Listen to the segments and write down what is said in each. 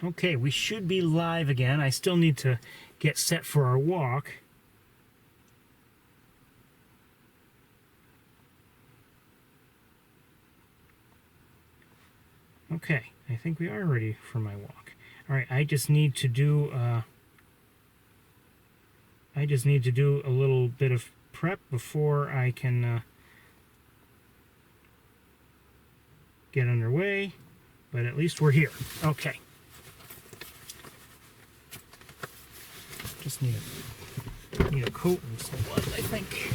Okay, we should be live again. I still need to get set for our walk. Okay, I think we are ready for my walk. All right, I just need to do a little bit of prep before I can get underway, but at least we're here. Okay. Just need a coat and some blood, I think.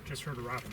Just heard a robin.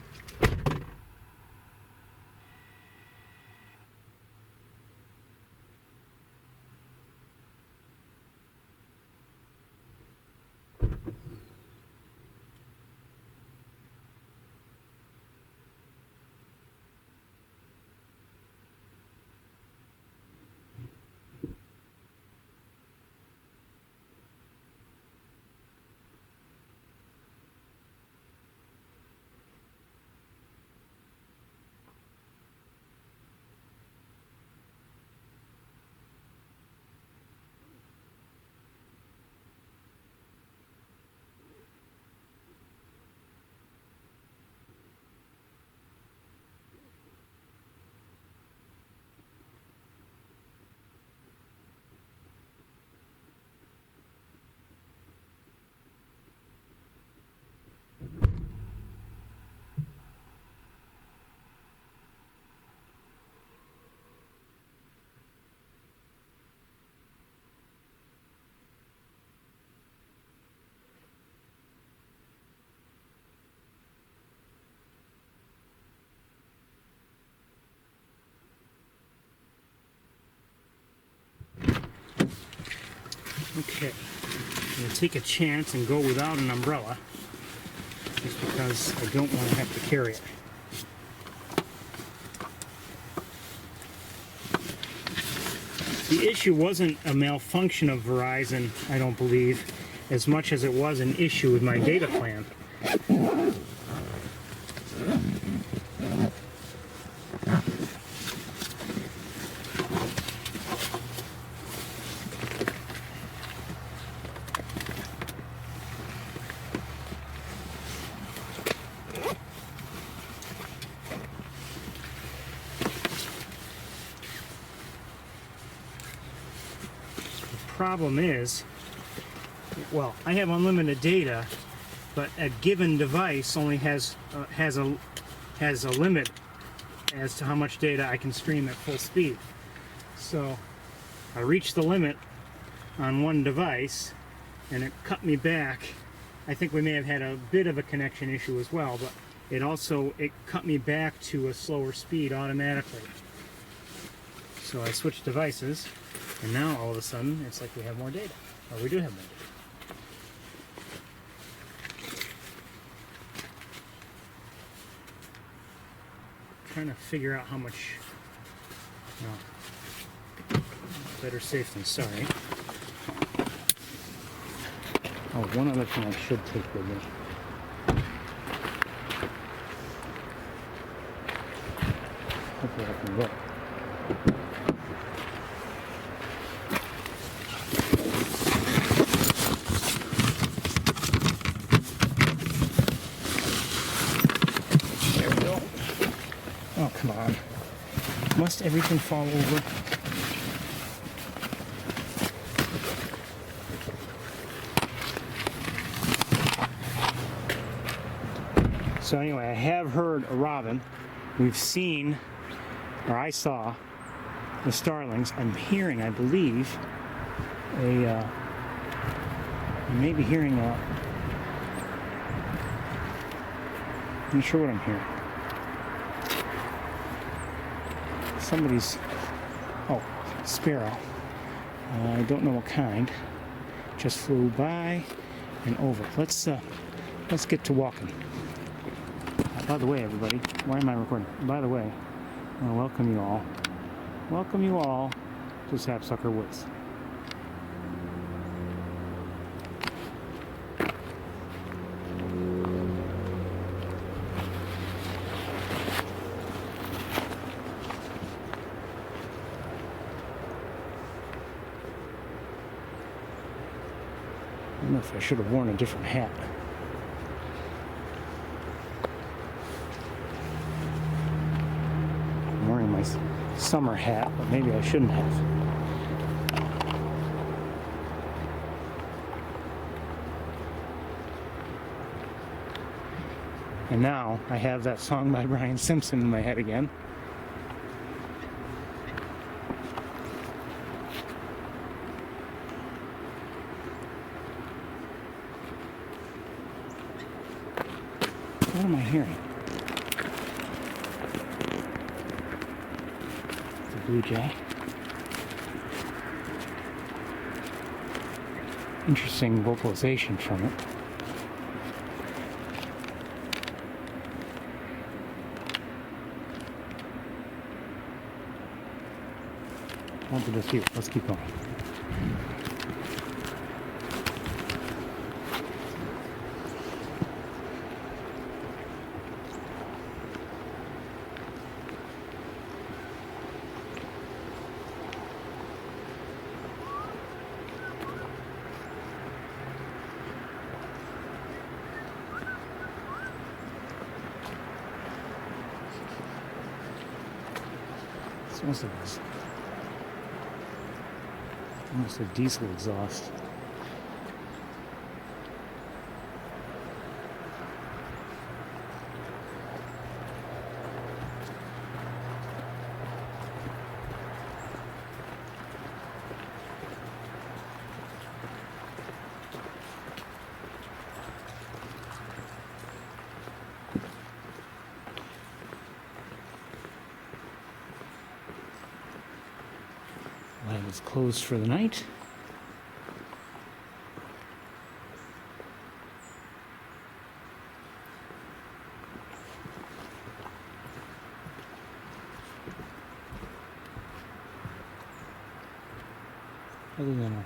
Okay, I'm going to take a chance and go without an umbrella, just because I don't want to have to carry it. The issue wasn't a malfunction of Verizon, I don't believe, as much as it was an issue with my data plan. Problem is, well, I have unlimited data, but a given device only has a limit as to how much data I can stream at full speed. So I reached the limit on one device, and it cut me back. I think we may have had a bit of a connection issue as well, but it cut me back to a slower speed automatically. So I switched devices. And now, all of a sudden, it's like we have more data. Or we do have more data. Trying to figure out how much... No. Better safe than sorry. Oh, one other thing I should take with me. Hopefully I can go. Come on. Must everything fall over? So anyway, I have heard a robin. We've seen, or I saw, the starlings. I'm hearing, I believe, I may be hearing I'm not sure what I'm hearing. Somebody's, sparrow. I don't know what kind. Just flew by and over. Let's get to walking. By the way, everybody, why am I recording? By the way, I want to welcome you all. Welcome you all to Sapsucker Woods. wonder if I should have worn a different hat. I'm wearing my summer hat, but maybe I shouldn't have. And now I have that song by Brian Simpson in my head again. What am I hearing? It's a blue jay. Interesting vocalization from it. Won't be this here. Let's keep going. It's almost a diesel exhaust. Lab is closed for the night. Other than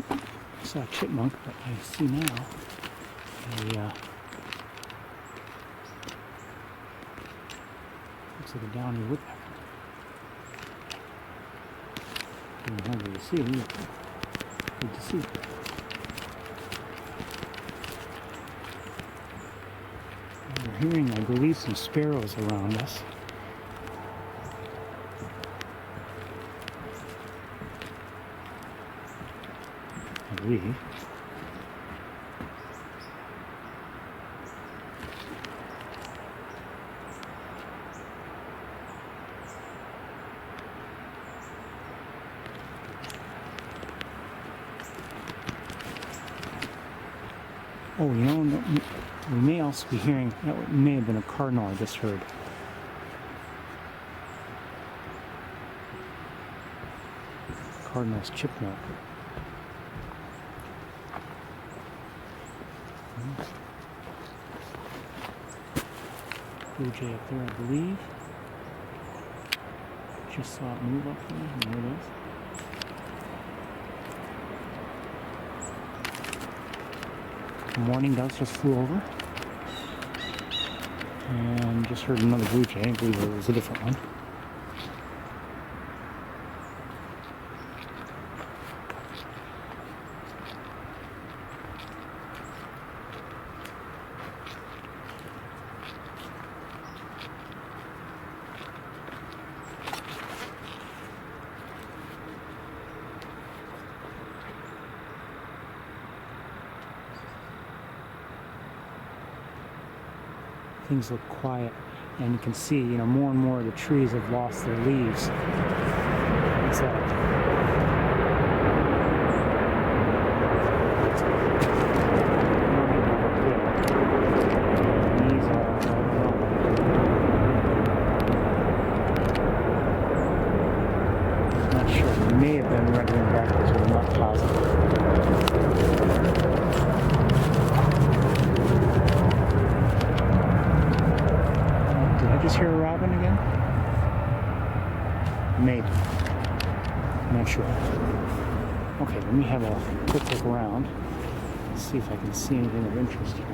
I saw a chipmunk, but I see now looks like a downy woodpecker. Hard to see. Good to see. We're hearing, I believe, some sparrows around us. I believe. Oh, you know, we may also be hearing, that may have been a cardinal I just heard. Cardinal's chip note. Blue jay up there, I believe. Just saw it move up there, and there it is. Morning doves just flew over, and just heard another blue jay. I believe it was a different one. Things look quiet, and you can see, you know, more and more of the trees have lost their leaves. What's that? These are not sure. It may have been rendering backwards, but I'm not positive. Just hear a robin again? Maybe. I'm not sure. Okay, let me have a quick look around. See if I can see anything of interest here.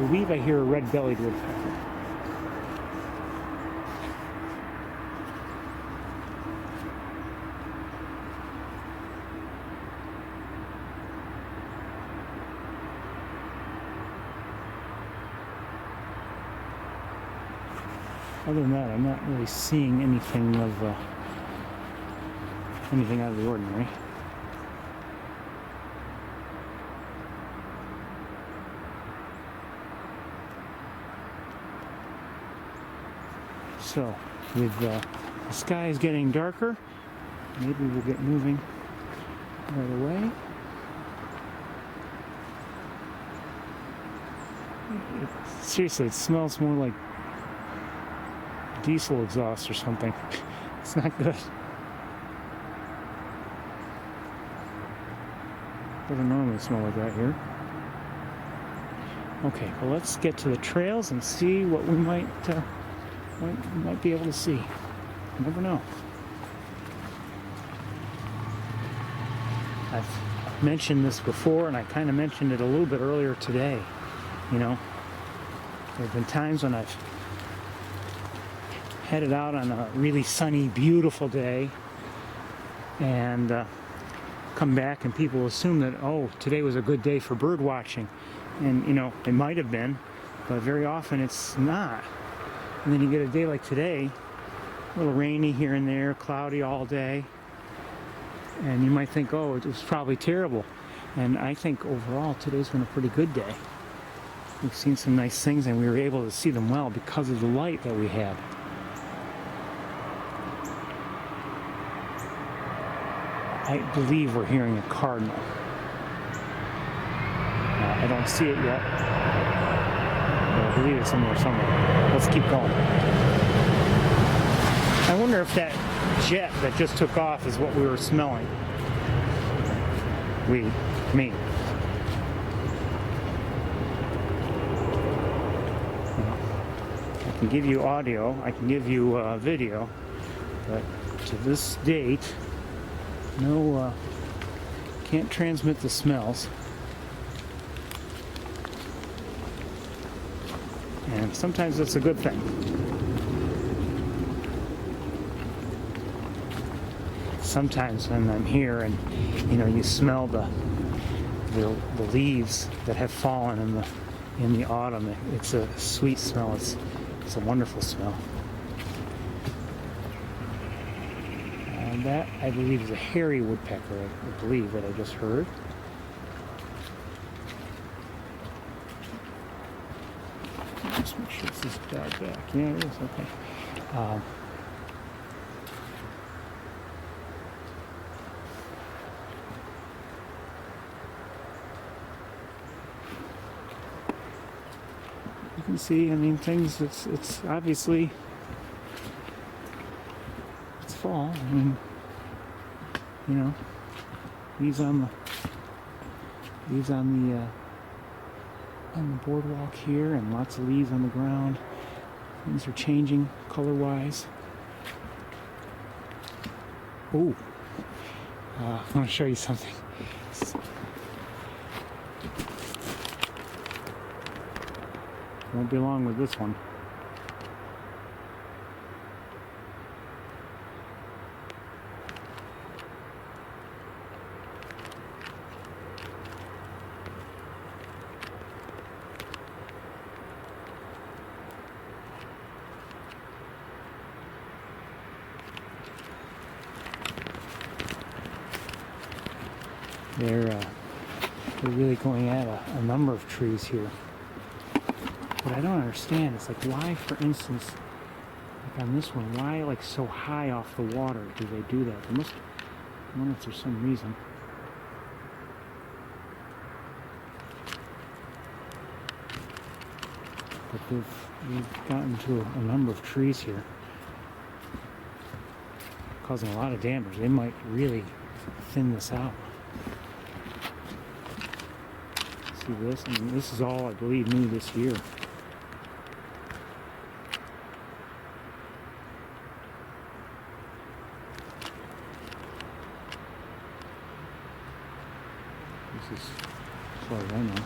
believe I hear a red-bellied woodpecker. Other than that, I'm not really seeing anything of anything out of the ordinary. So, with the sky is getting darker, maybe we'll get moving right away. Seriously, it smells more like diesel exhaust or something. It's not good. Doesn't normally smell like that here. Okay, well, let's get to the trails and see what we might be able to see. You never know. I've mentioned this before, and I kind of mentioned it a little bit earlier today. You know, there have been times when I've headed out on a really sunny, beautiful day and come back and people assume that, oh, today was a good day for bird watching. And, you know, it might have been, but very often it's not. And then you get a day like today, a little rainy here and there, cloudy all day, and you might think, oh, it was probably terrible. And I think overall today's been a pretty good day. We've seen some nice things and we were able to see them well because of the light that we had. I believe we're hearing a cardinal. I don't see it yet, but I believe it's somewhere. Let's keep going. I wonder if that jet that just took off is what we were smelling. Me. I can give you audio, I can give you video, but to this date, no, can't transmit the smells. And sometimes that's a good thing. Sometimes when I'm here and, you know, you smell the leaves that have fallen in the autumn, it's a sweet smell. It's a wonderful smell. That, I believe, is a hairy woodpecker, I believe, that I just heard. Just make sure this is dialed back. Yeah, it is. Okay. You can see, I mean, things, it's obviously, it's fall. I mean, you know, leaves on the boardwalk here, and lots of leaves on the ground. Things are changing color-wise. Ooh, I want to show you something. Won't be long with this one. They're really going at a number of trees here. What I don't understand is, like, why, for instance, like on this one, why, like, so high off the water do they do that? They must, I wonder if there's some reason. But they've gotten to a number of trees here, causing a lot of damage. They might really thin this out. See this? I mean, this is all, I believe, new this year. This is, as far as I know.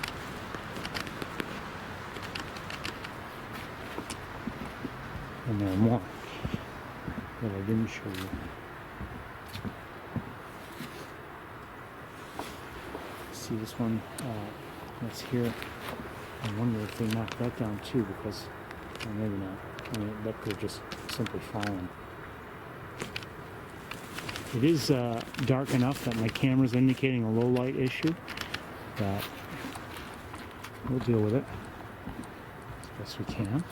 And there are more that I didn't show you. See this one that's here. I wonder if they knocked that down too, because, or maybe not. I mean, that could have just simply fallen. It is dark enough that my camera's indicating a low light issue, but we'll deal with it as best we can.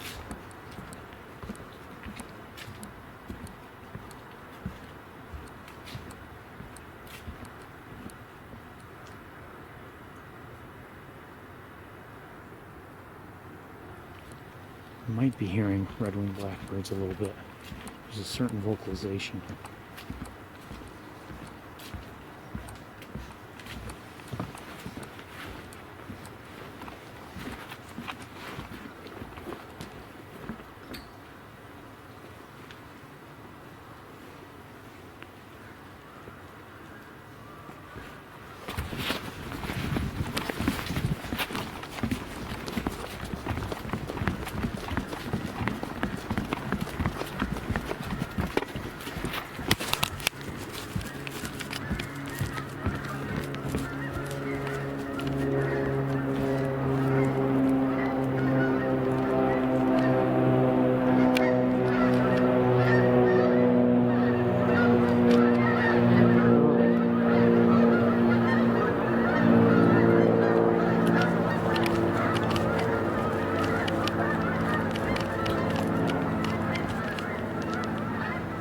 You might be hearing red-winged blackbirds a little bit. There's a certain vocalization.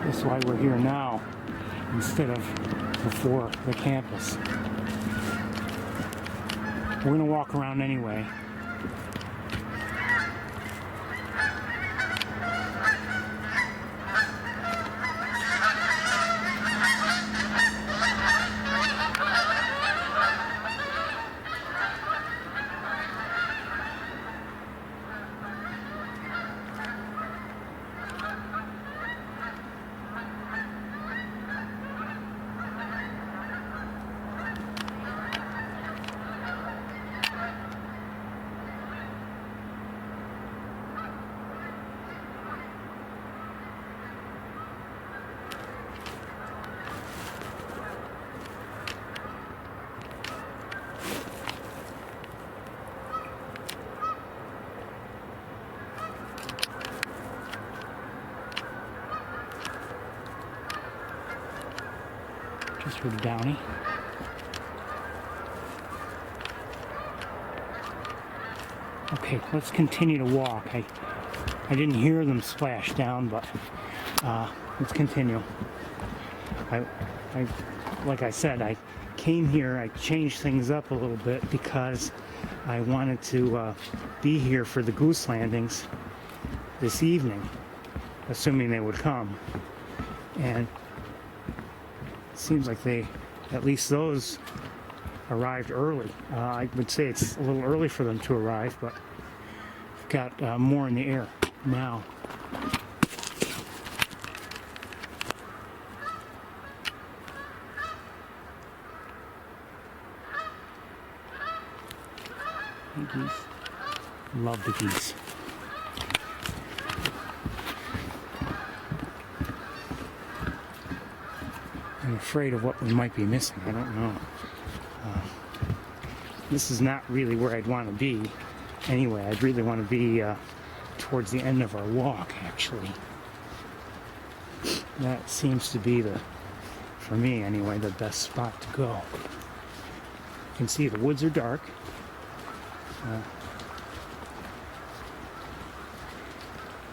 That's why we're here now instead of before the campus. We're going to walk around anyway. Just heard a downy. Okay, let's continue to walk. I didn't hear them splash down, but let's continue. Like I said, I came here, I changed things up a little bit because I wanted to be here for the goose landings this evening, assuming they would come. And it seems like at least those arrived early. I would say it's a little early for them to arrive, but we've got more in the air now. Hey, geese. Love the geese. I'm afraid of what we might be missing. I don't know. This is not really where I'd want to be. Anyway, I'd really want to be towards the end of our walk, actually. That seems to be for me anyway, the best spot to go. You can see the woods are dark.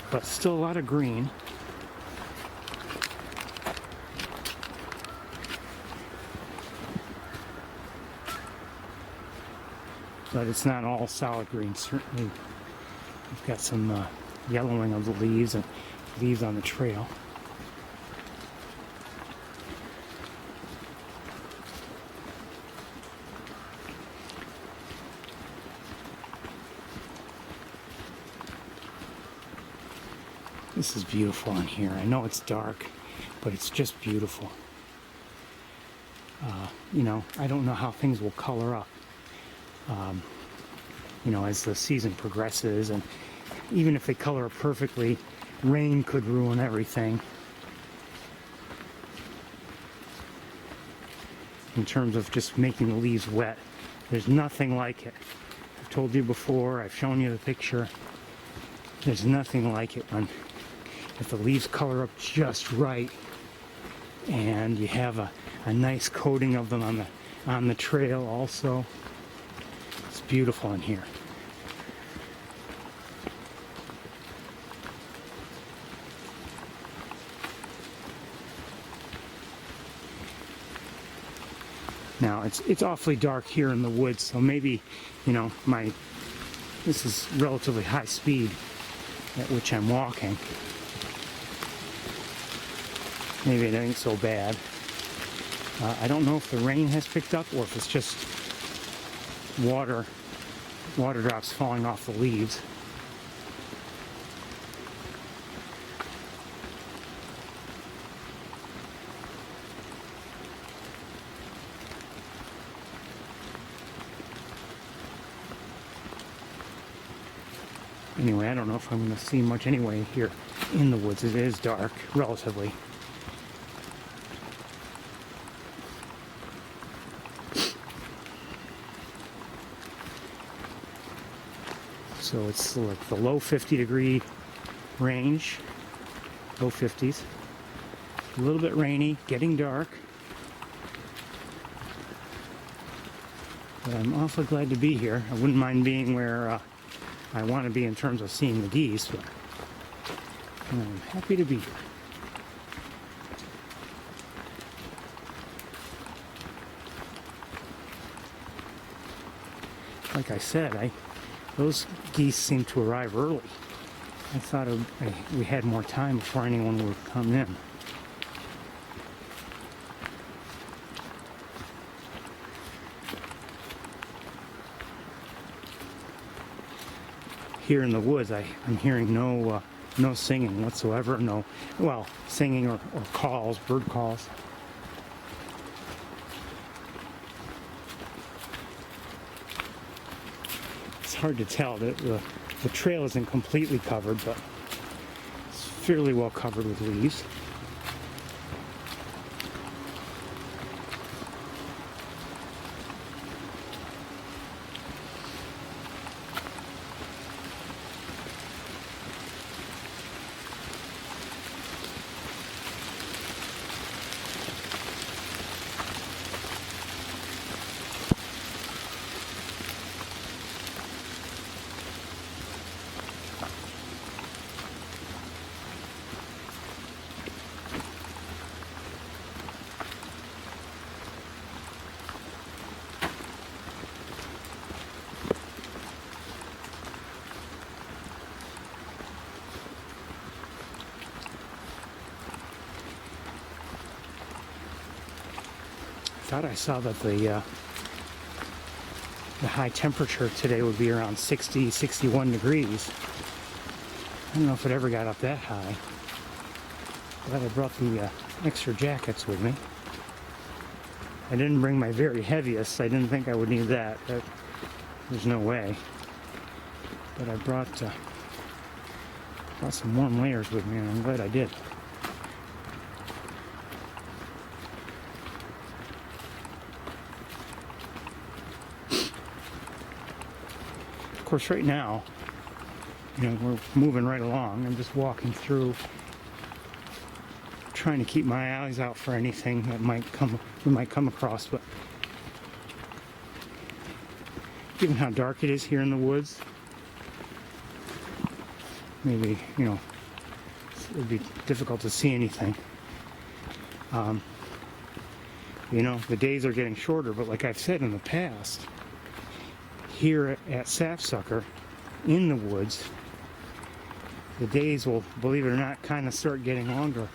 But still a lot of green. But it's not all solid green. Certainly we've got some yellowing of the leaves and leaves on the trail. This is beautiful in here. I know it's dark, but it's just beautiful. I don't know how things will color up. As the season progresses, and even if they color up perfectly, rain could ruin everything. In terms of just making the leaves wet. There's nothing like it. I've told you before, I've shown you the picture. There's nothing like it when if the leaves color up just right and you have a nice coating of them on the trail also. It's beautiful in here. Now it's awfully dark here in the woods, so maybe, you know, this is relatively high speed at which I'm walking. Maybe it ain't so bad. I don't know if the rain has picked up or if it's just water drops falling off the leaves. Anyway, I don't know if I'm going to see much anyway here in the woods. It is dark, relatively. So it's like the low 50-degree range, low 50s. A little bit rainy, getting dark. But I'm awfully glad to be here. I wouldn't mind being where I want to be in terms of seeing the geese, but I'm happy to be here. Like I said, those geese seem to arrive early. I thought we had more time before anyone would come in. Here in the woods, I'm hearing no singing whatsoever. No, well, singing or calls, bird calls. It's hard to tell. The trail isn't completely covered, but it's fairly well covered with leaves. I thought I saw that the high temperature today would be around 60, 61 degrees. I don't know if it ever got up that high. Glad I brought the extra jackets with me. I didn't bring my very heaviest. I didn't think I would need that. There's no way. But I brought some warm layers with me, and I'm glad I did. Of course, right now, you know, we're moving right along. I'm just walking through, trying to keep my eyes out for anything that we might come across. But given how dark it is here in the woods, maybe, you know, it would be difficult to see anything. You know, the days are getting shorter, but like I've said in the past, here at Sapsucker, in the woods, the days will, believe it or not, kind of start getting longer.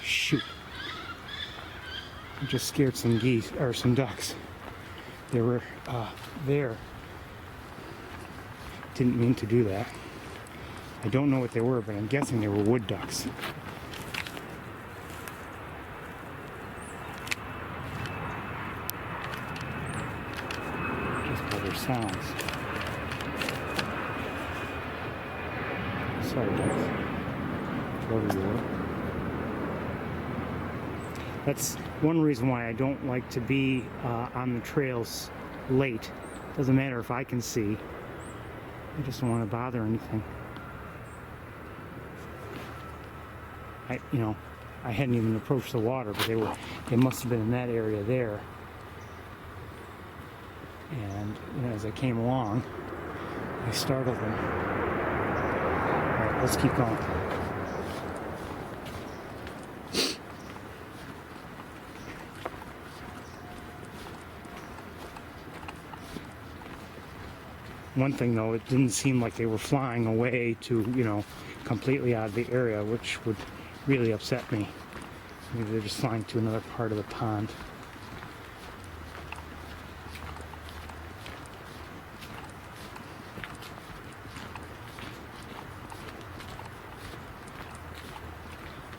Shoot. I just scared some geese, or some ducks. They were there. Didn't mean to do that. I don't know what they were, but I'm guessing they were wood ducks. Just by their sounds. Sorry, guys. Floaty water. That's one reason why I don't like to be on the trails late. Doesn't matter if I can see. I just don't want to bother anything. I hadn't even approached the water, but they must have been in that area there. And as I came along, I startled them. All right, let's keep going. One thing though, it didn't seem like they were flying away to, completely out of the area, which would really upset me. Maybe they're just flying to another part of the pond.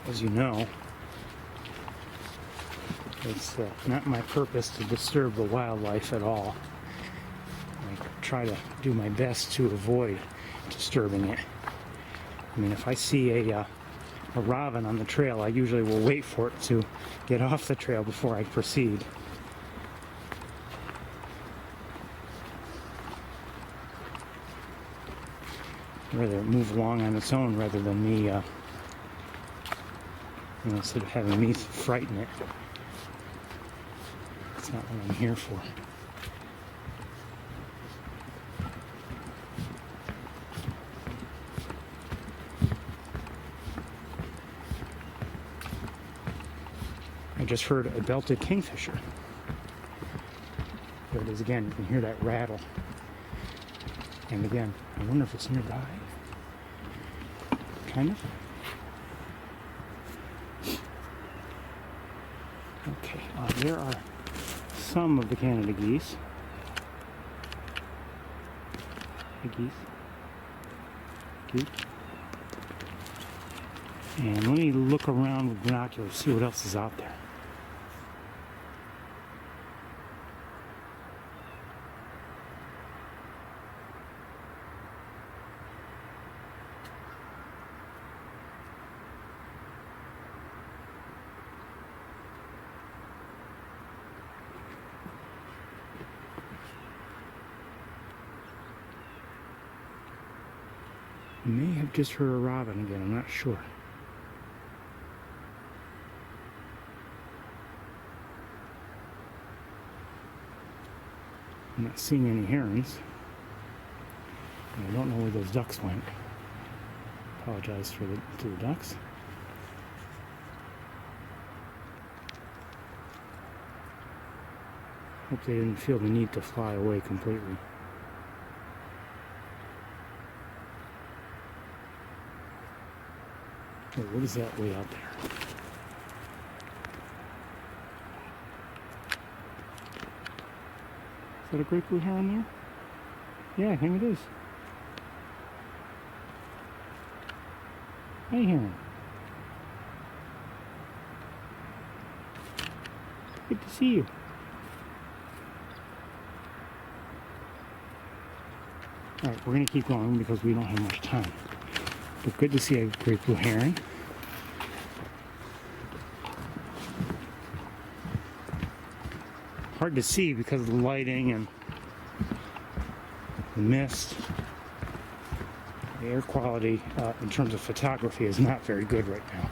As you know, it's not my purpose to disturb the wildlife at all. I try to do my best to avoid disturbing it. I mean, if I see a robin on the trail, I usually will wait for it to get off the trail before I proceed. I'd rather move along on its own rather than me, instead of having me frighten it. That's not what I'm here for. I just heard a belted kingfisher. There it is again. You can hear that rattle. And again, I wonder if it's nearby. Kind of. Okay, there are some of the Canada geese. The geese. Geese. And let me look around with binoculars, see what else is out there. May have just heard a robin again, I'm not sure. I'm not seeing any herons. And I don't know where those ducks went. Apologize to the ducks. Hope they didn't feel the need to fly away completely. Wait, what is that way out there? Is that a great blue heron there? Yeah, I think it is. Hey, heron. Good to see you. Alright, we're going to keep going because we don't have much time. But good to see a great blue heron. Hard to see because of the lighting and the mist. The air quality in terms of photography is not very good right now.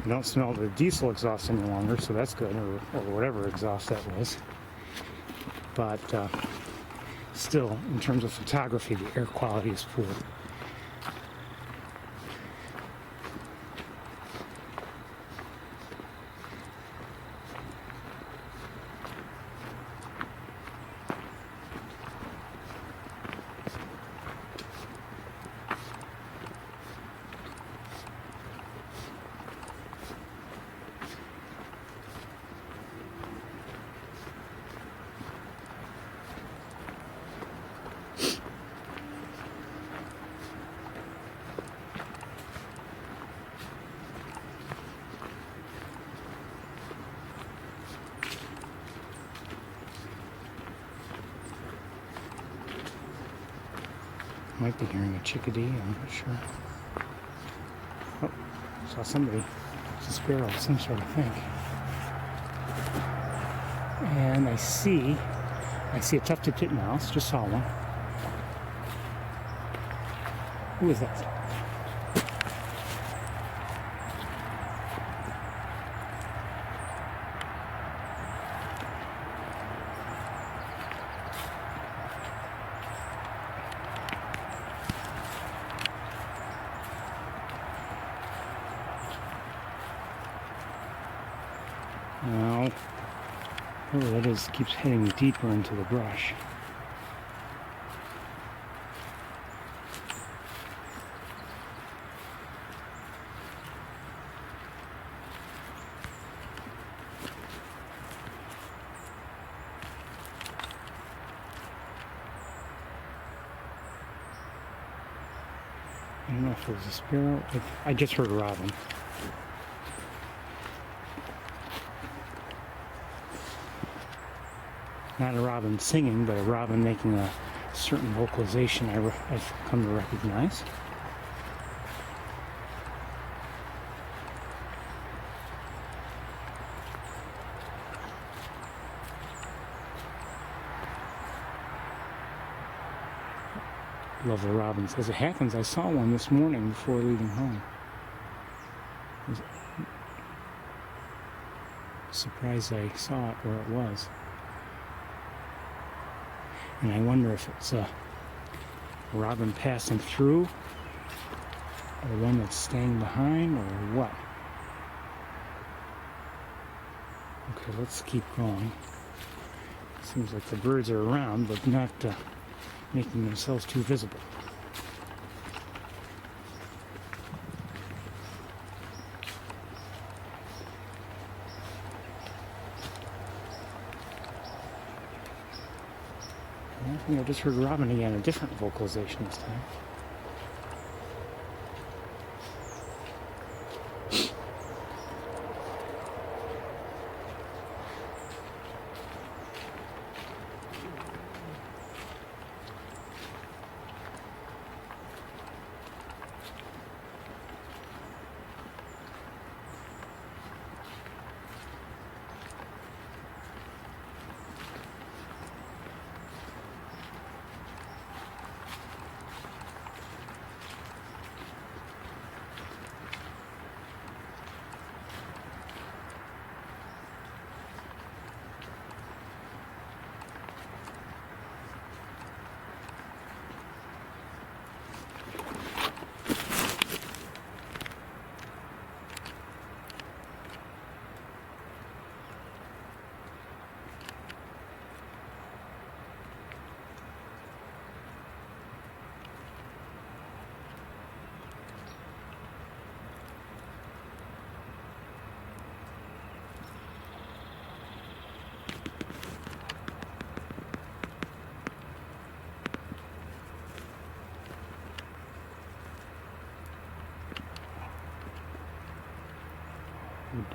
I don't smell the diesel exhaust any longer, so that's good, or whatever exhaust that was. But still, in terms of photography, the air quality is poor. Might be hearing a chickadee, I'm not sure. Oh, saw somebody. It's a sparrow of some sort, I think. And I see a tufted titmouse. Just saw one. Who is that? Now, whoever that is keeps heading deeper into the brush. I don't know if it was a sparrow. I just heard a robin. Not a robin singing, but a robin making a certain vocalization I've come to recognize. Love the robins. As it happens, I saw one this morning before leaving home. I was surprised I saw it where it was. And I wonder if it's a robin passing through, or one that's staying behind, or what. Okay, let's keep going. Seems like the birds are around, but not making themselves too visible. I think I just heard robin again, a different vocalization this time.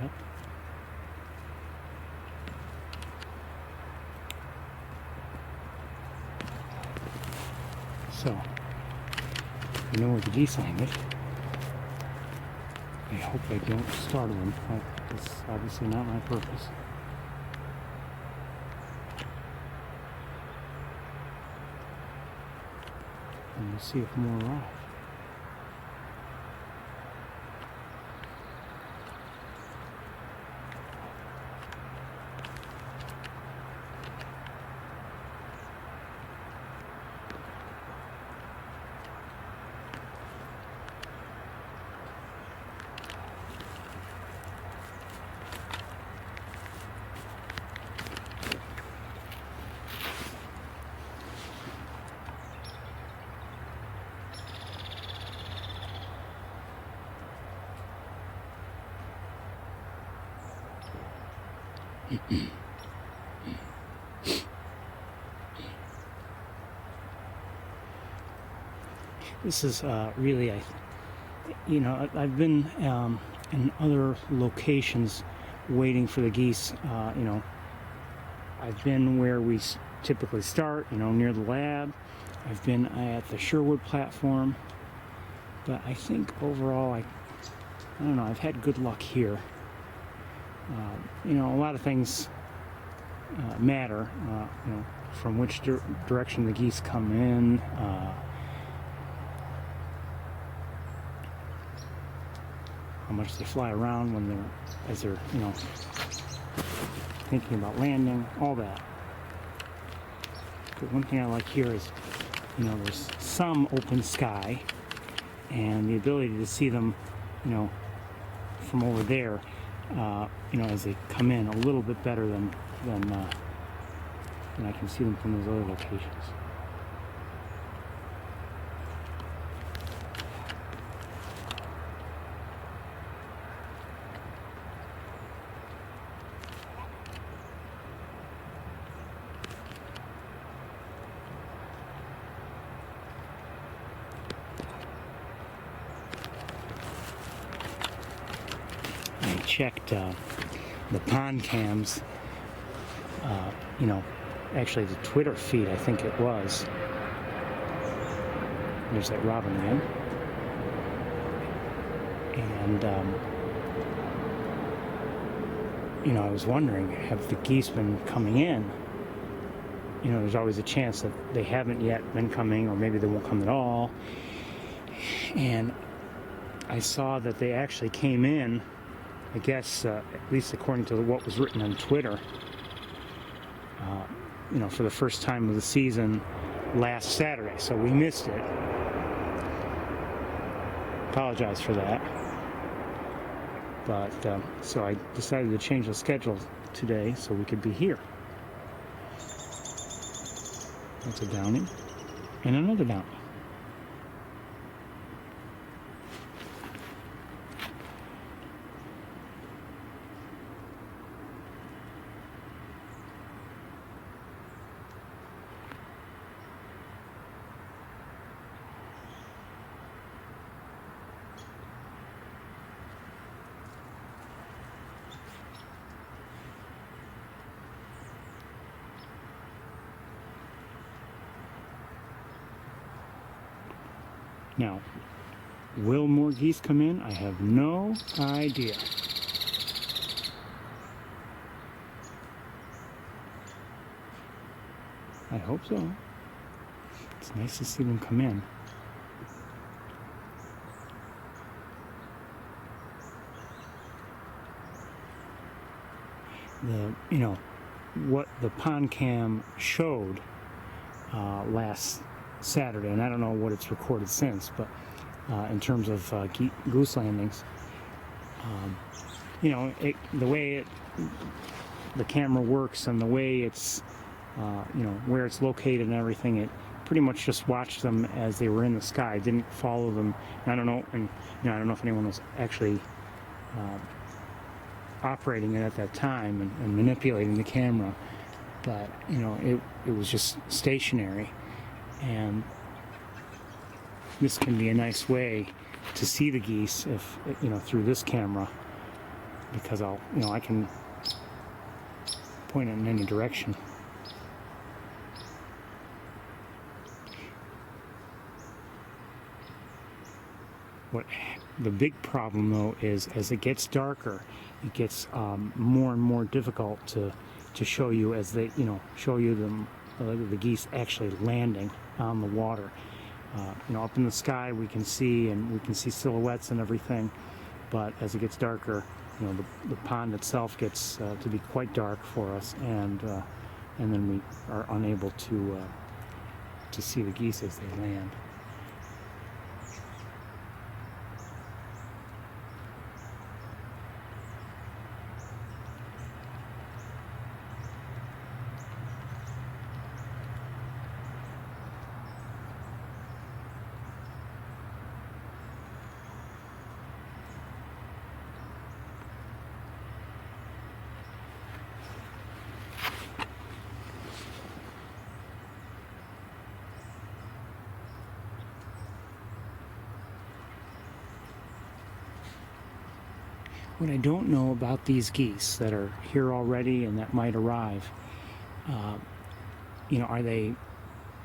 Duck. So, I know where the geese landed. I hope I don't startle them. That's obviously not my purpose. And we'll see if more arrive. This is really, I've been in other locations waiting for the geese. I've been where we typically start, near the lab. I've been at the Sherwood platform, but I think overall, I don't know, I've had good luck here. You know, a lot of things matter, you know, from which direction the geese come in, how much they fly around when as they're, you know, thinking about landing, all that. But one thing I like here is, you know, there's some open sky, and the ability to see them, you know, from over there, you know, as they come in, a little bit better than I can see them from those other locations. I checked the pond cams, you know, actually the Twitter feed, I think it was. There's that robin again. And, you know, I was wondering, have the geese been coming in? You know, there's always a chance that they haven't yet been coming, or maybe they won't come at all. And I saw that they actually came in, I guess, at least according to what was written on Twitter, you know, for the first time of the season last Saturday. So we missed it. Apologize for that. But, so I decided to change the schedule today so we could be here. That's a downy. And another downy. Now, will more geese come in? I have no idea. I hope so. It's nice to see them come in. You know, what the pond cam showed last Saturday, and I don't know what it's recorded since, but in terms of goose landings, you know, the way the camera works and the way it's, you know, where it's located and everything, it pretty much just watched them as they were in the sky, didn't follow them. And I don't know, and you know, I don't know if anyone was actually operating it at that time and manipulating the camera, but you know, it was just stationary. And this can be a nice way to see the geese, if you know, through this camera, because you know, I can point it in any direction. What the big problem though is, as it gets darker, it gets more and more difficult to show you, as they, you know, show you the geese actually landing on the water. You know, up in the sky we can see silhouettes and everything, but as it gets darker, you know, the pond itself gets to be quite dark for us, and then we are unable to see the geese as they land. What I don't know about these geese that are here already and that might arrive, you know, are they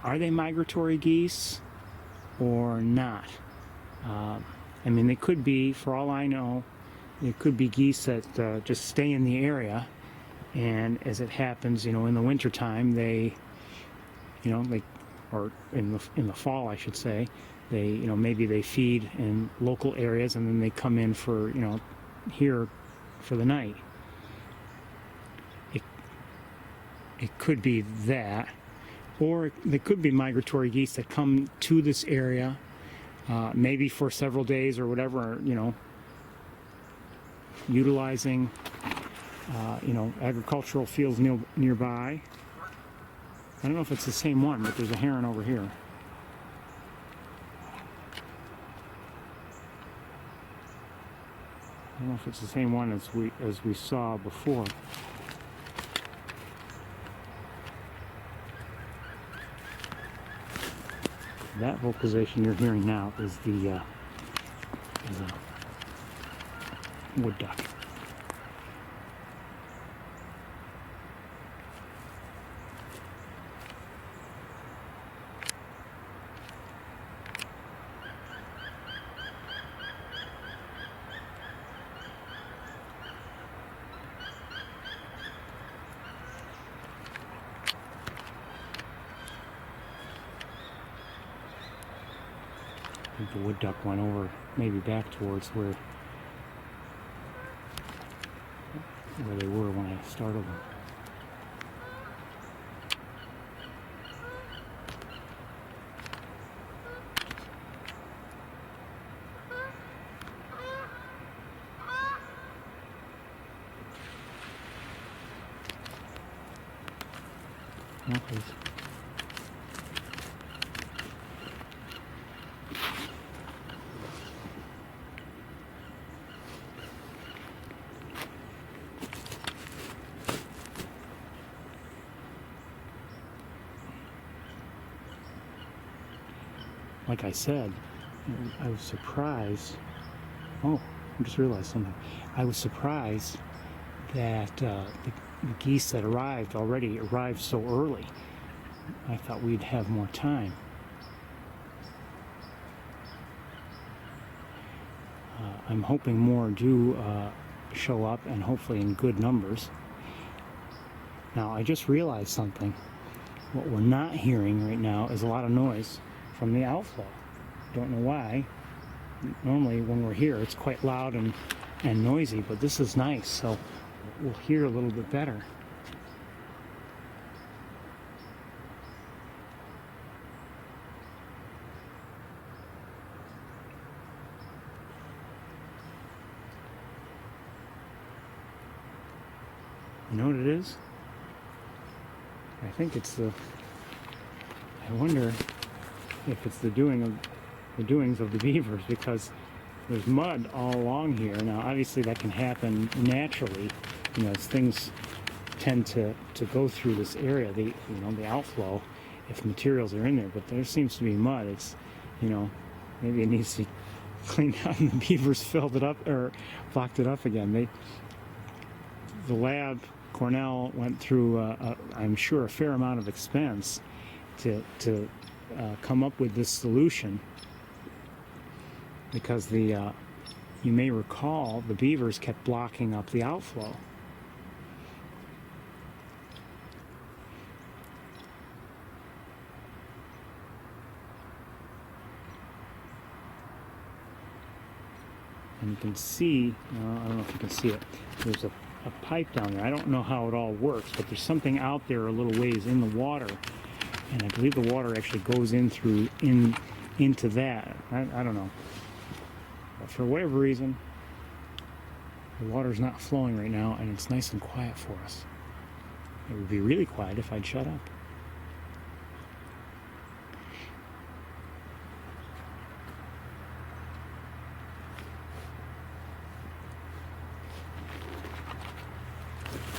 are they migratory geese or not? I mean, they could be, for all I know, it could be geese that just stay in the area, and as it happens, you know, in the wintertime, they, you know, or in the fall, I should say, they, you know, maybe they feed in local areas and then they come in for, you know, here for the night. It could be that, or they could be migratory geese that come to this area, maybe for several days or whatever, you know, utilizing, you know, agricultural fields nearby. I don't know if it's the same one, but there's a heron over here. I don't know if it's the same one as we saw before. That vocalization you're hearing now is the wood duck. I think the wood duck went over, maybe back towards where they were when I started them. Okay. Like I said, I was surprised. Oh, I just realized something. I was surprised that the geese that arrived so early. I thought we'd have more time. I'm hoping more do show up, and hopefully in good numbers. Now, I just realized something. What we're not hearing right now is a lot of noise from the outflow. Don't know why. Normally when we're here it's quite loud and noisy, but this is nice, so we'll hear a little bit better. You know what it is? I think it's I wonder if it's the doings of the beavers, because there's mud all along here. Now, obviously that can happen naturally, you know, as things tend to go through this area, the outflow, if materials are in there. But there seems to be mud. It's, you know, maybe it needs to be cleaned out, and the beavers filled it up or blocked it up again. The lab, Cornell, went through, I'm sure, a fair amount of expense to come up with this solution, because you may recall the beavers kept blocking up the outflow. And you can see, I don't know if you can see it, there's a pipe down there. I don't know how it all works, but there's something out there a little ways in the water, and I believe the water actually goes into that. I don't know. But for whatever reason, the water's not flowing right now, and it's nice and quiet for us. It would be really quiet if I'd shut up.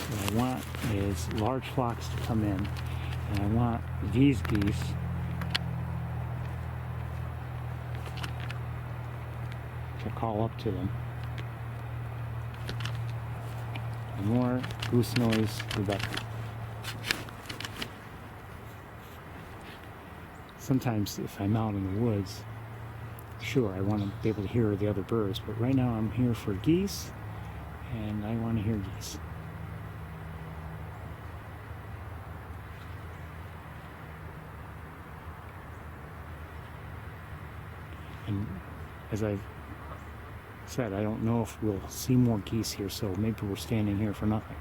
What I want is large flocks to come in, and I want these geese to call up to them. The more goose noise, the better. sometimes if I'm out in the woods, sure, I want to be able to hear the other birds, but right now I'm here for geese, and I want to hear geese. And as I've said, I don't know if we'll see more geese here, so maybe we're standing here for nothing.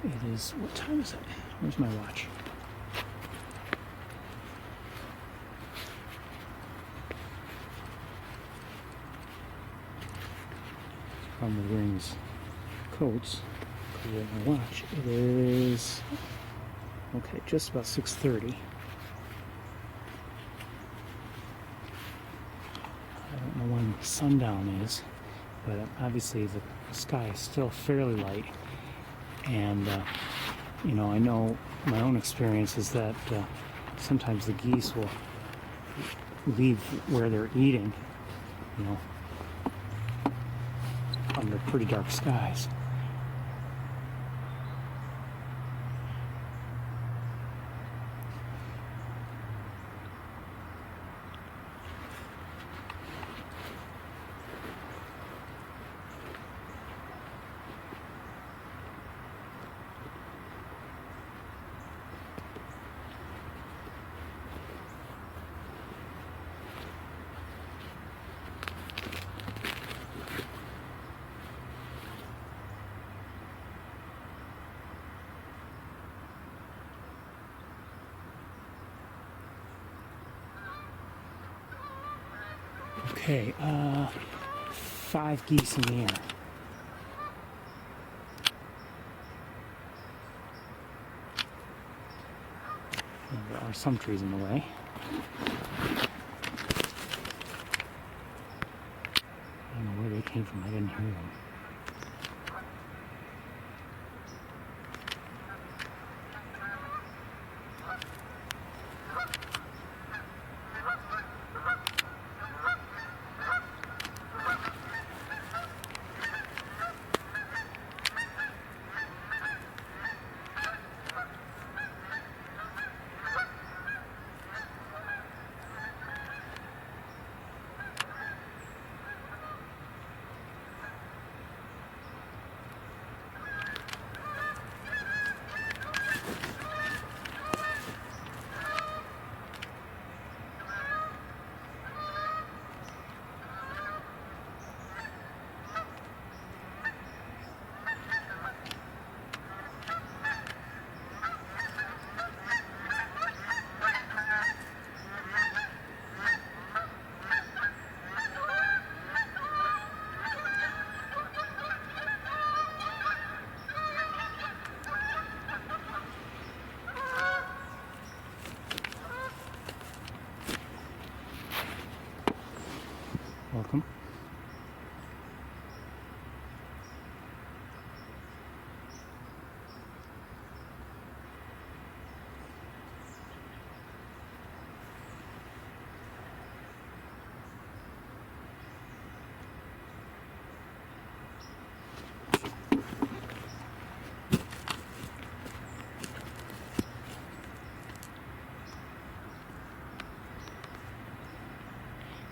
It is, what time is it? Where's my watch? I'm wearing these coats. Look at my watch. It is, okay, just about 6:30. I don't know when sundown is, but obviously the sky is still fairly light. And, you know, I know my own experience is that sometimes the geese will leave where they're eating, you know, under pretty dark skies. Okay, 5 geese in the air. And there are some trees in the way. I don't know where they came from, I didn't hear them. Welcome.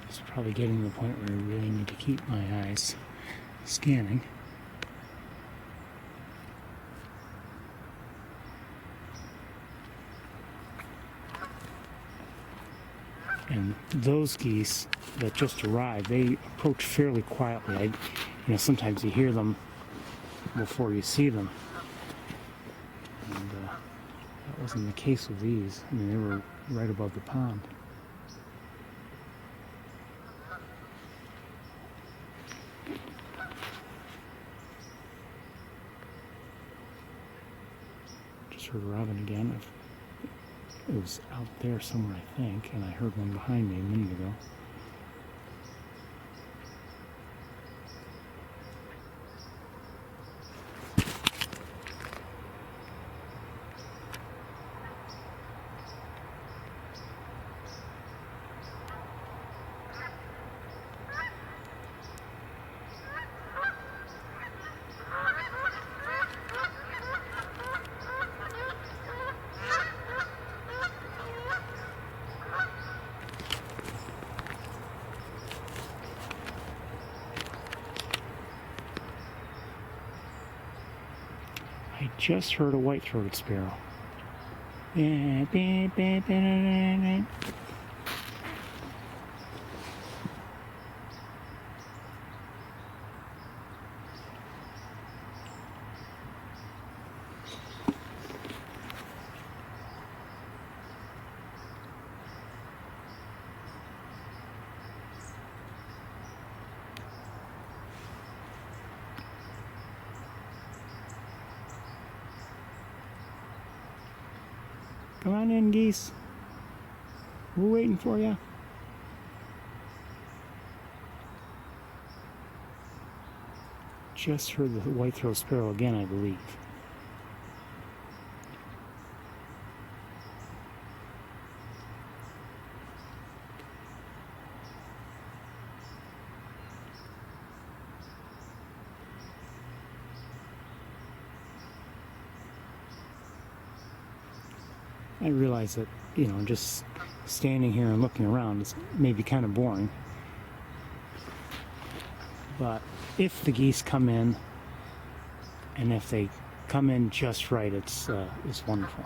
It's probably getting to the point where I really need to keep my eyes scanning. And those geese that just arrived, they approach fairly quietly. Sometimes you hear them before you see them. And that wasn't the case with these. I mean, they were right above the pond. Just heard a robin again. It was out there somewhere, I think, and I heard one behind me a minute ago. I just heard a white-throated sparrow. Come on in, geese. We're waiting for you. Just heard the white-throated sparrow again, I believe. I realize that, just standing here and looking around is maybe kind of boring. But if the geese come in, and if they come in just right, it's wonderful.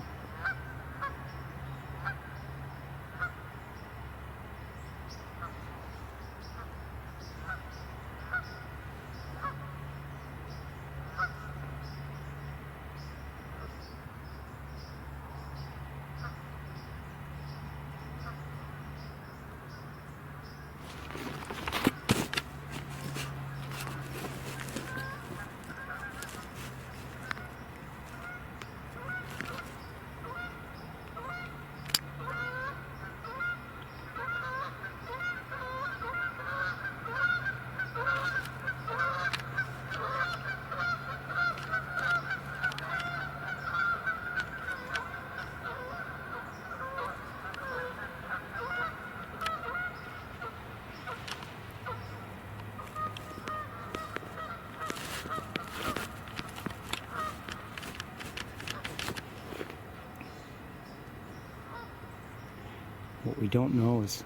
What we don't know is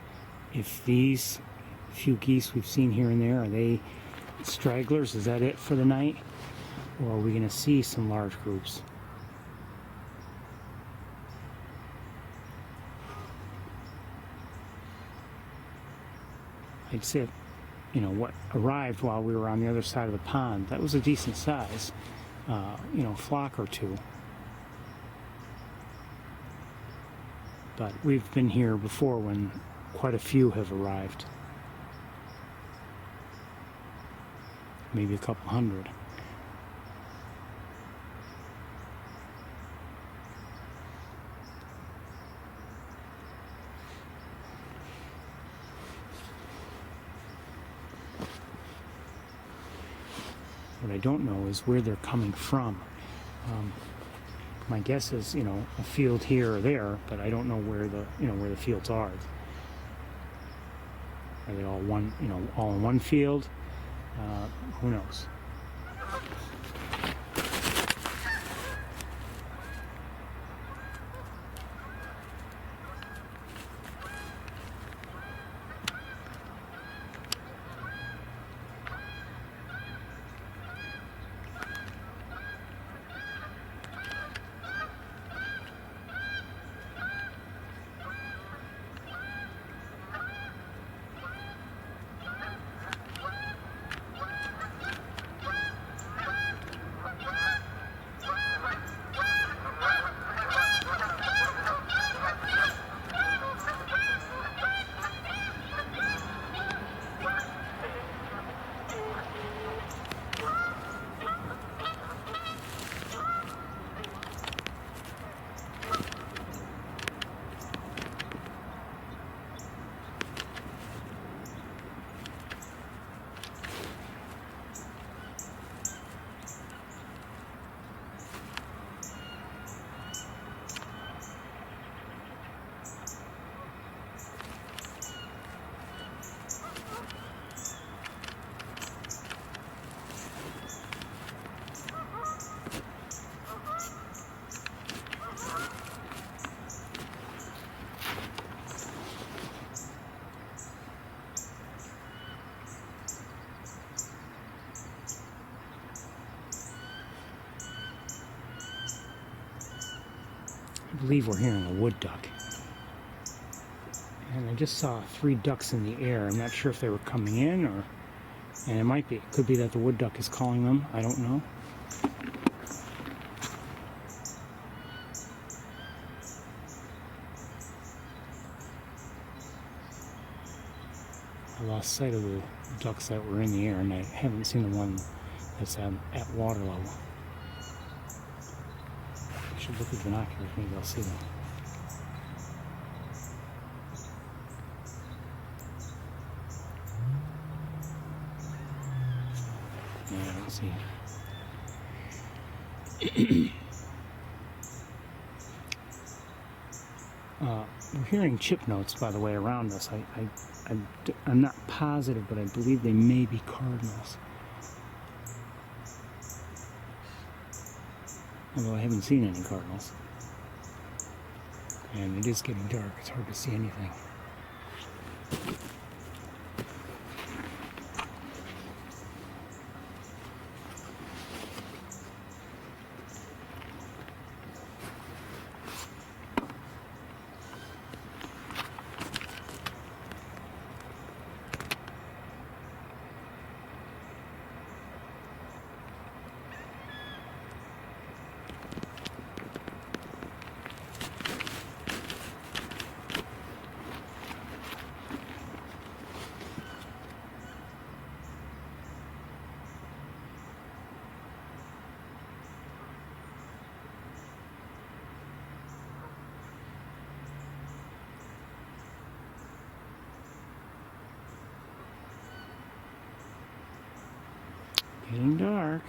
if these few geese we've seen here and there, are they stragglers? Is that it for the night? Or are we going to see some large groups? I'd say, what arrived while we were on the other side of the pond, that was a decent size, flock or two. But we've been here before when quite a few have arrived. Maybe a couple hundred. What I don't know is where they're coming from. My guess is, a field here or there, but I don't know where the fields are. Are they all all in one field? Who knows? I believe we're hearing a wood duck. And I just saw 3 ducks in the air. I'm not sure if they were coming in or... And it might be. It could be that the wood duck is calling them. I don't know. I lost sight of the ducks that were in the air, and I haven't seen the one that's at water level. I should look with binoculars. Maybe I'll see them. Yeah, I don't see it. We're hearing chip notes, by the way, around us. I'm not positive, but I believe they may be cardinals. Although I haven't seen any cardinals. And it is getting dark. It's hard to see anything. Getting dark.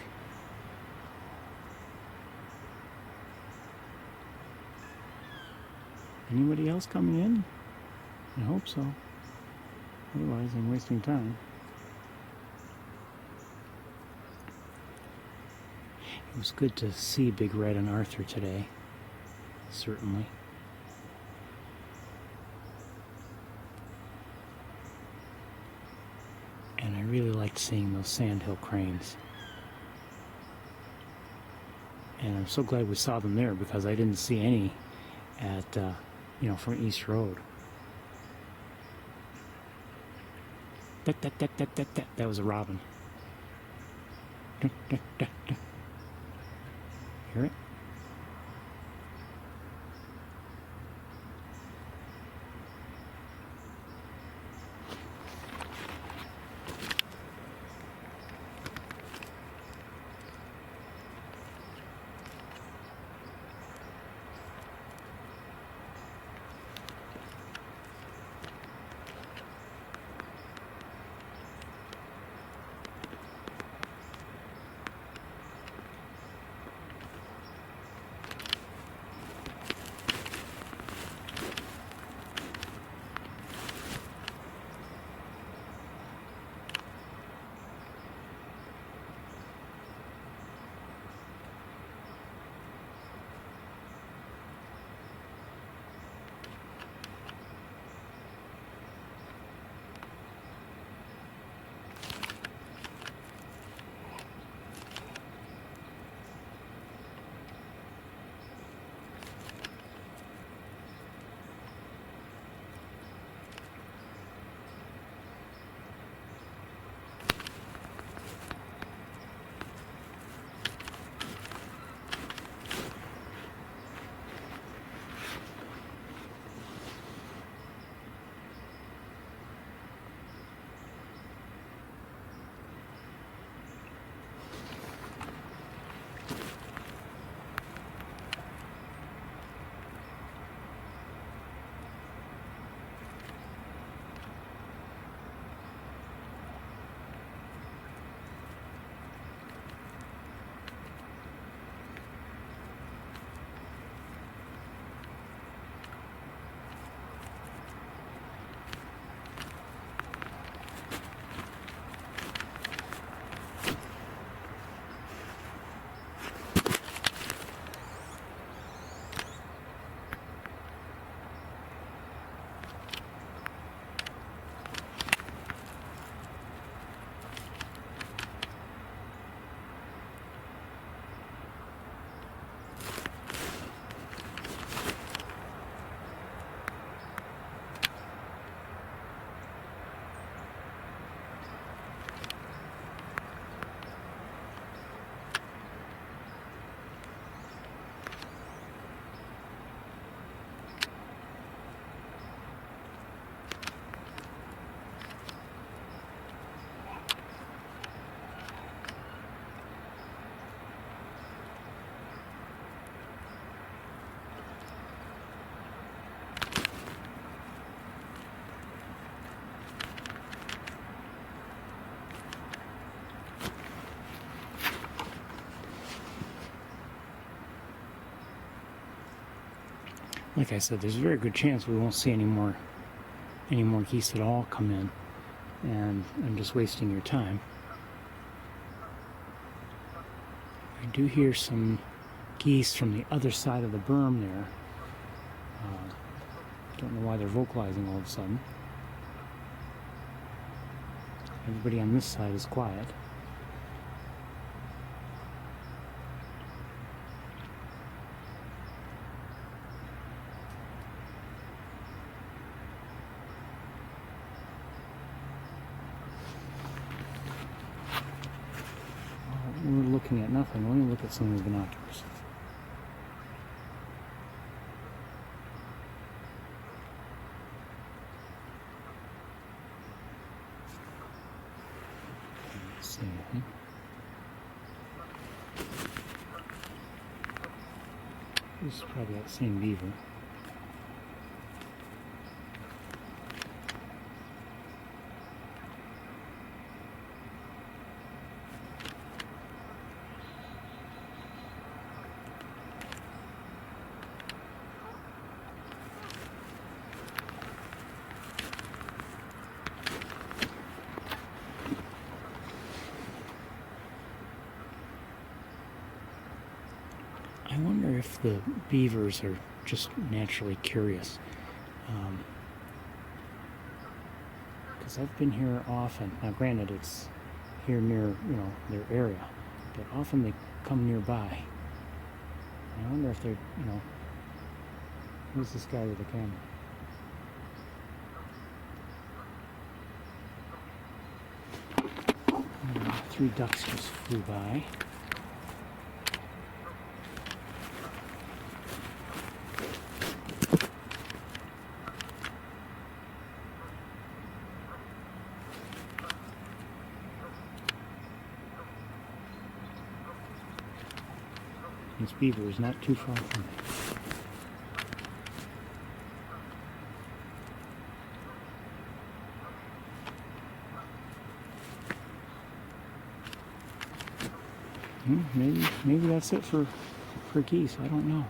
Anybody else coming in? I hope so. Otherwise, I'm wasting time. It was good to see Big Red and Arthur today. Certainly. And I really liked seeing those sandhill cranes. And I'm so glad we saw them there because I didn't see any at, from East Road. That was a robin. Hear it? like I said, there's a very good chance we won't see any more geese at all come in, and I'm just wasting your time. I do hear some geese from the other side of the berm there. Don't know why they're vocalizing all of a sudden. Everybody on this side is quiet. We're looking at nothing. Let me look at some of the binoculars. Can't see anything. This is probably that same beaver. I wonder if the beavers are just naturally curious. Because I've been here often. Now, granted, it's here near, their area, but often they come nearby. I wonder if they're, who's this guy with the camera? Three ducks just flew by. This beaver is not too far from me. Maybe that's it for geese. I don't know.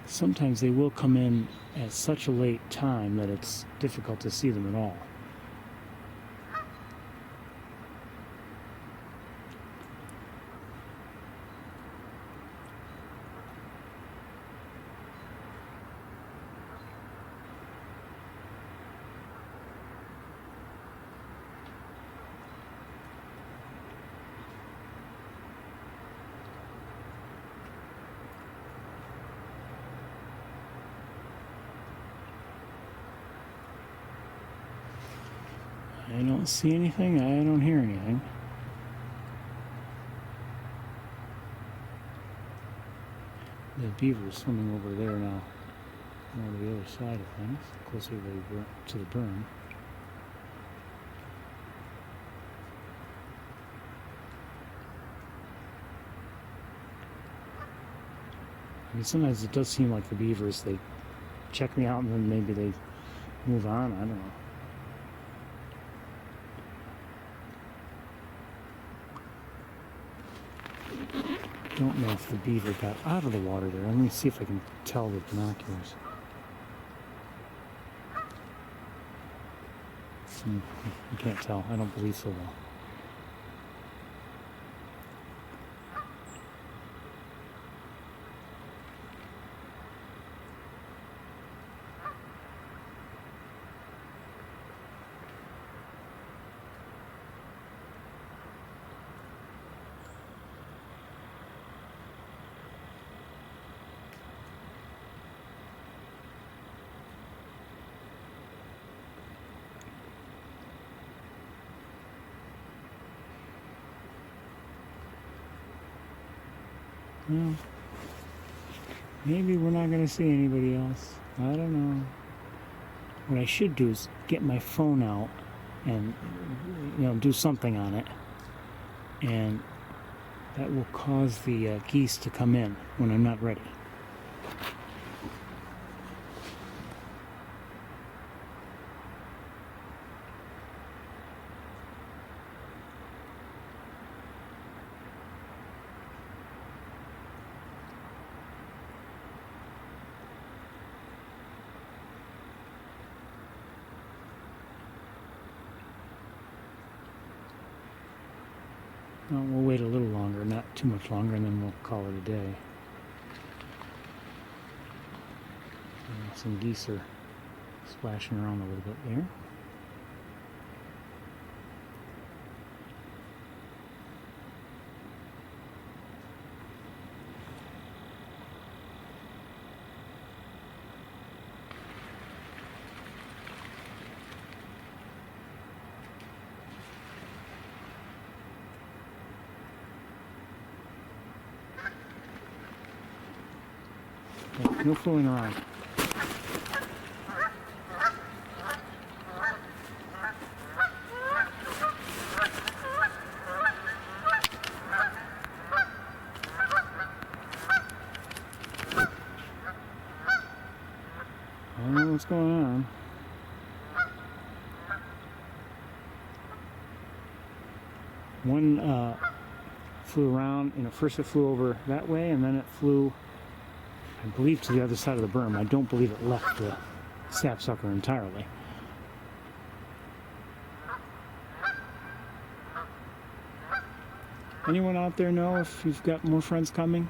Sometimes they will come in at such a late time that it's difficult to see them at all. I don't see anything. I don't hear anything. The beaver is swimming over there now, more to the other side of things, closer to the berm. I mean, sometimes it does seem like the beavers, they check me out and then maybe they move on. I don't know. I don't know if the beaver got out of the water there. Let me see if I can tell with binoculars. You can't tell. I don't believe so well. Well, maybe we're not going to see anybody else. I don't know. What I should do is get my phone out and, do something on it. And that will cause the geese to come in when I'm not ready. We'll wait a little longer, not too much longer, and then we'll call it a day. Some geese are splashing around a little bit there. No fooling around. I don't know what's going on. One flew around, first it flew over that way, and then it flew, I believe, to the other side of the berm. I don't believe it left the sapsucker entirely. Anyone out there know if you've got more friends coming?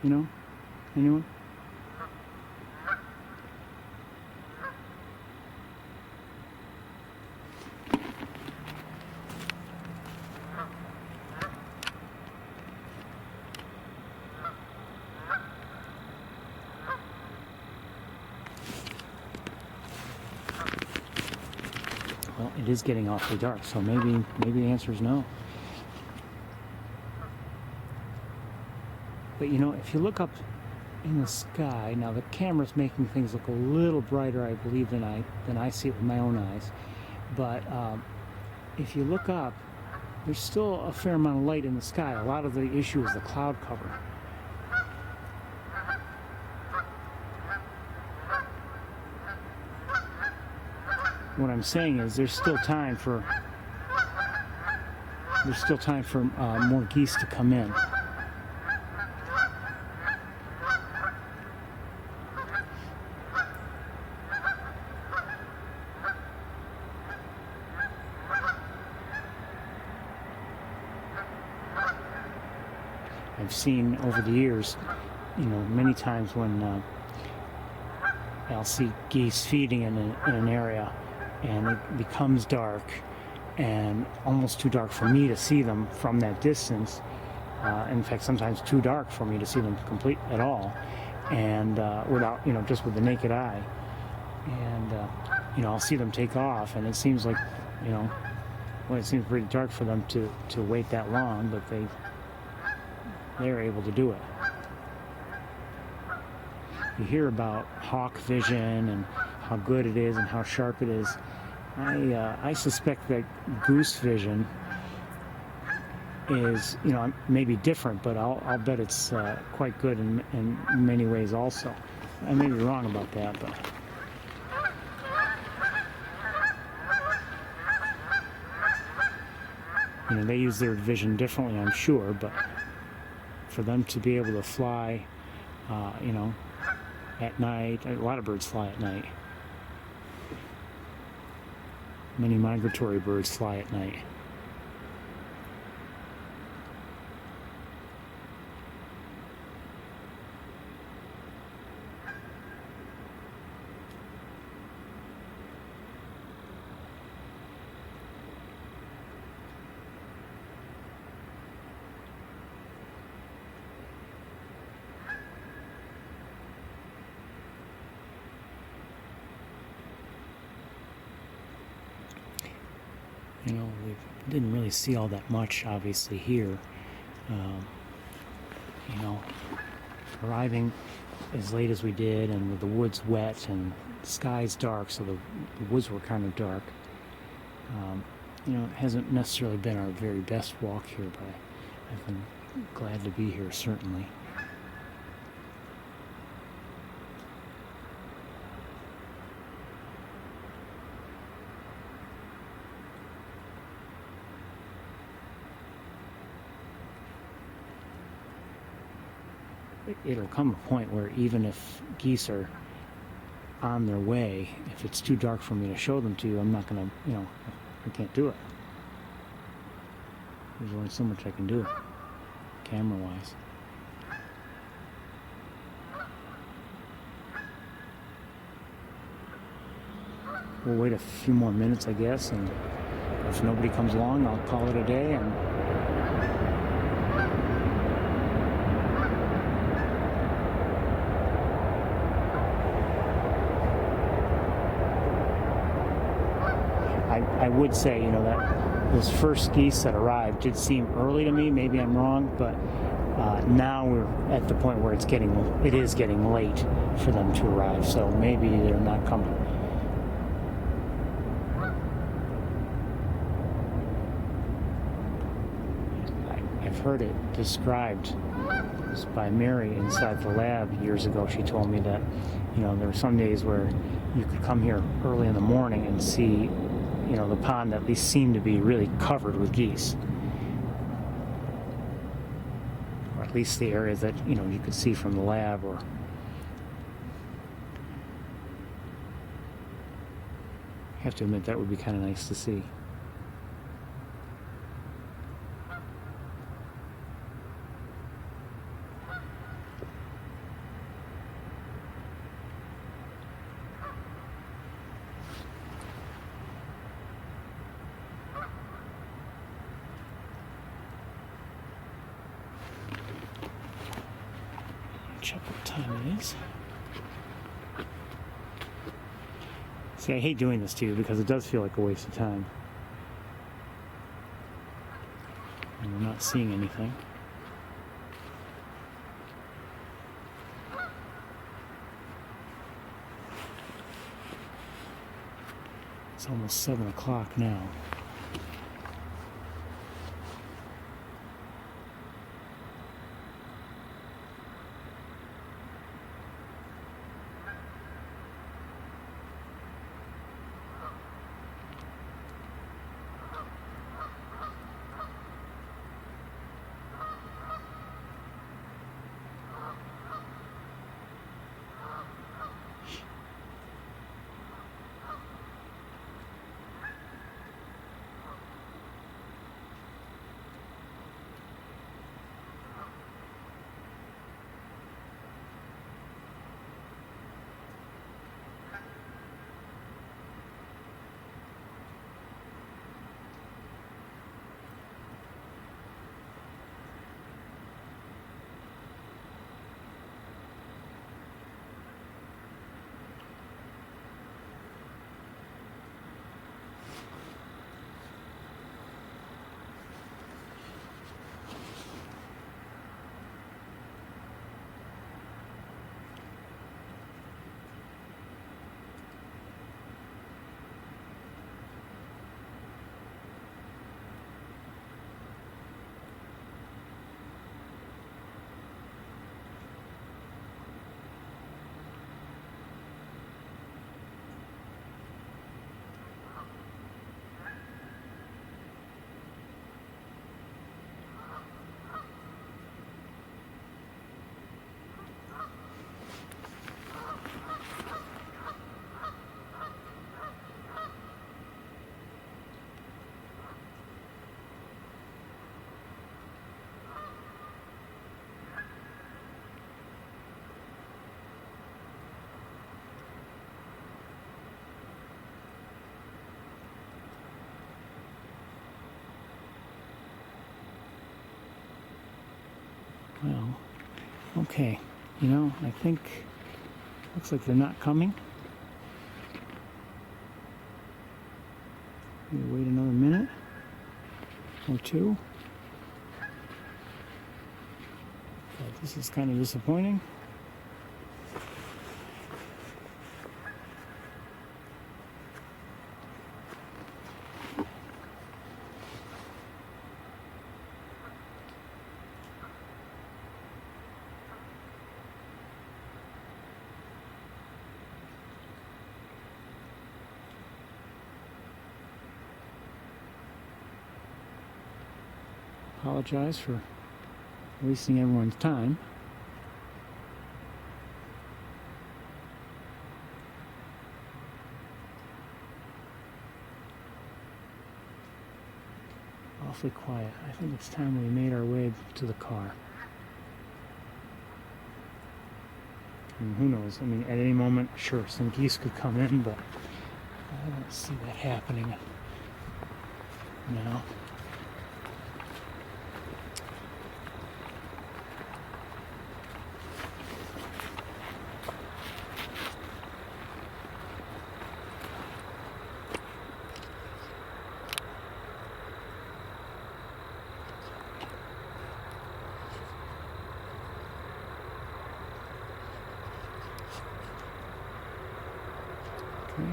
Anyone? Well, it is getting awfully dark, so maybe the answer is no. But if you look up in the sky, now the camera's making things look a little brighter, I believe, than I see it with my own eyes. But if you look up, there's still a fair amount of light in the sky. A lot of the issue is the cloud cover. What I'm saying is there's still time for more geese to come in. I've seen over the years, many times when I'll see geese feeding in an area, and it becomes dark and almost too dark for me to see them from that distance. In fact, sometimes too dark for me to see them complete at all, and without, just with the naked eye. And I'll see them take off, and it seems like, it seems pretty dark for them to wait that long, but they're able to do it. You hear about hawk vision and how good it is and how sharp it is. I suspect that goose vision is, maybe different, but I'll bet it's quite good in many ways also. I may be wrong about that, but they use their vision differently, I'm sure, but for them to be able to fly, at night, a lot of birds fly at night. Many migratory birds fly at night. We didn't really see all that much, obviously, here. Arriving as late as we did, and with the woods wet and the skies dark, so the woods were kind of dark. It hasn't necessarily been our very best walk here, but I've been glad to be here, certainly. It'll come a point where even if geese are on their way, if it's too dark for me to show them to you, I'm not going to, I can't do it. There's only so much I can do, camera-wise. We'll wait a few more minutes, I guess, and if nobody comes along, I'll call it a day. And I would say, you know, that those first geese that arrived did seem early to me. Maybe I'm wrong, but now we're at the point where it is getting late for them to arrive. So maybe they're not coming. I've heard it described by Mary inside the lab years ago. She told me that, you know, there were some days where you could come here early in the morning and see, you know, the pond at least seemed to be really covered with geese. Or at least the area that, you know, you could see from the lab. Or I have to admit, that would be kind of nice to see. Check what time it is. See, I hate doing this to you because it does feel like a waste of time. And we're not seeing anything. It's almost 7 o'clock now. Well, okay, you know, I think, looks like they're not coming. Maybe wait another minute or two. But this is kind of disappointing. Apologize for wasting everyone's time. I'll awfully quiet. I think it's time we made our way to the car. And who knows? I mean, at any moment, sure, some geese could come in, but I don't see that happening now. Okay.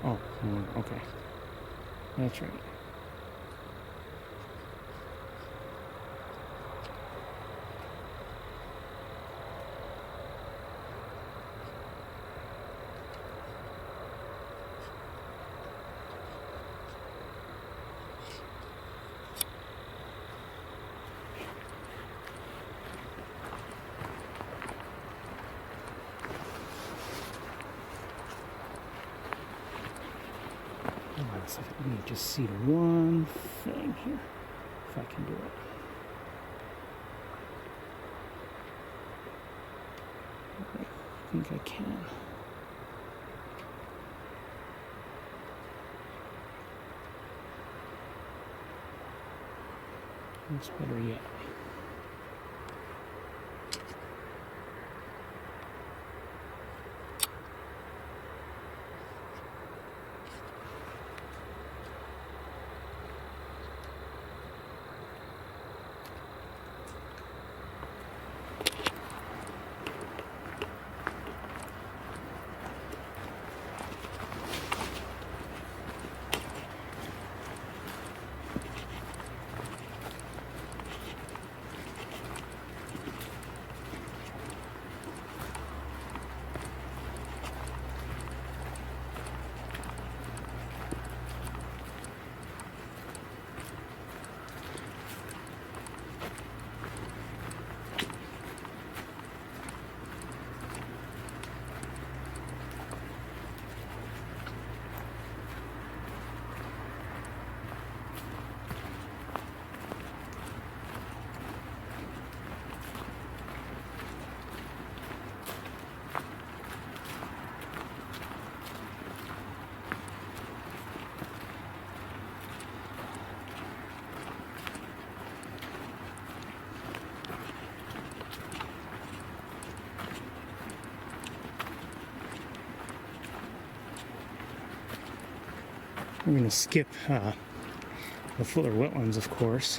Oh, okay. That's right. Hold on a second. Let me just see one thing here, if I can do it. I think I can. That's better yet. We're going to skip the Fuller wetlands, of course,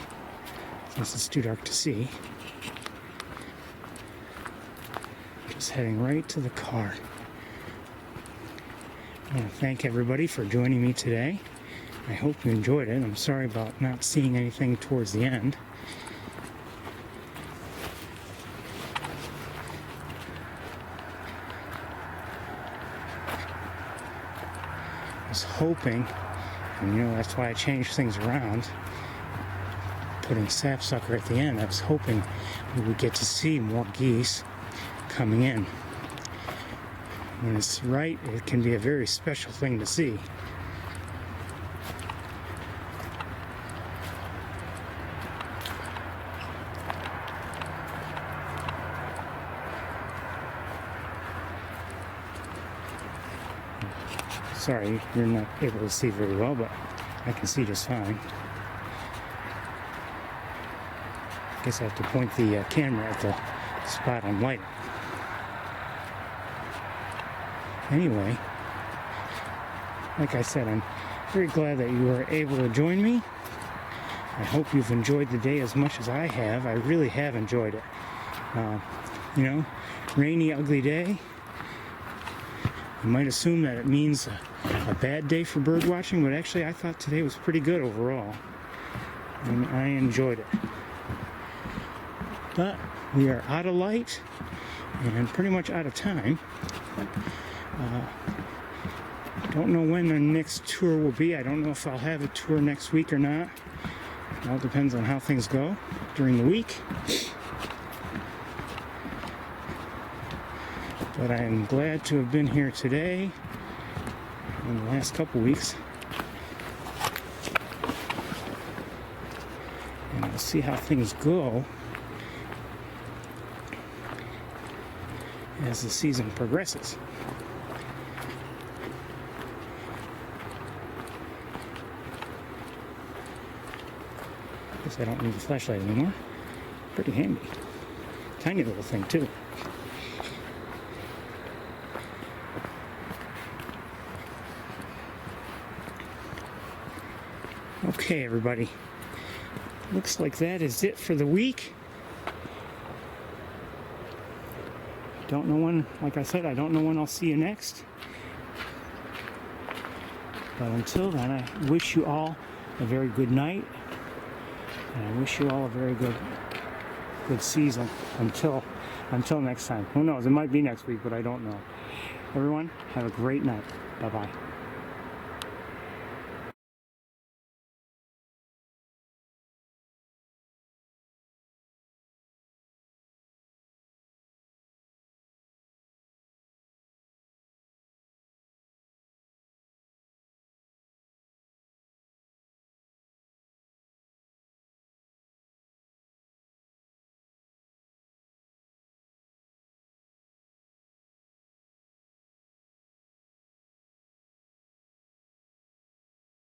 since it's too dark to see. Just heading right to the car. I want to thank everybody for joining me today. I hope you enjoyed it. I'm sorry about not seeing anything towards the end. I was hoping, and that's why I changed things around, putting sapsucker at the end. I was hoping we would get to see more geese coming in. When it's right, it can be a very special thing to see. Sorry, you're not able to see very well, but I can see just fine. I guess I have to point the camera at the spot I'm lighting. Anyway, like I said, I'm very glad that you were able to join me. I hope you've enjoyed the day as much as I have. I really have enjoyed it. Rainy, ugly day. You might assume that it means a bad day for bird watching, but actually I thought today was pretty good overall. And I enjoyed it. But we are out of light and pretty much out of time. Don't know when the next tour will be. I don't know if I'll have a tour next week or not. It all depends on how things go during the week. But I am glad to have been here today in the last couple weeks. And we'll see how things go as the season progresses. Guess I don't need the flashlight anymore. Pretty handy. Tiny little thing too. Okay, everybody. Looks like that is it for the week. Don't know when, like I said, I don't know when I'll see you next. But until then, I wish you all a very good night. And I wish you all a very good season until next time. Who knows? It might be next week, but I don't know. Everyone, have a great night. Bye-bye.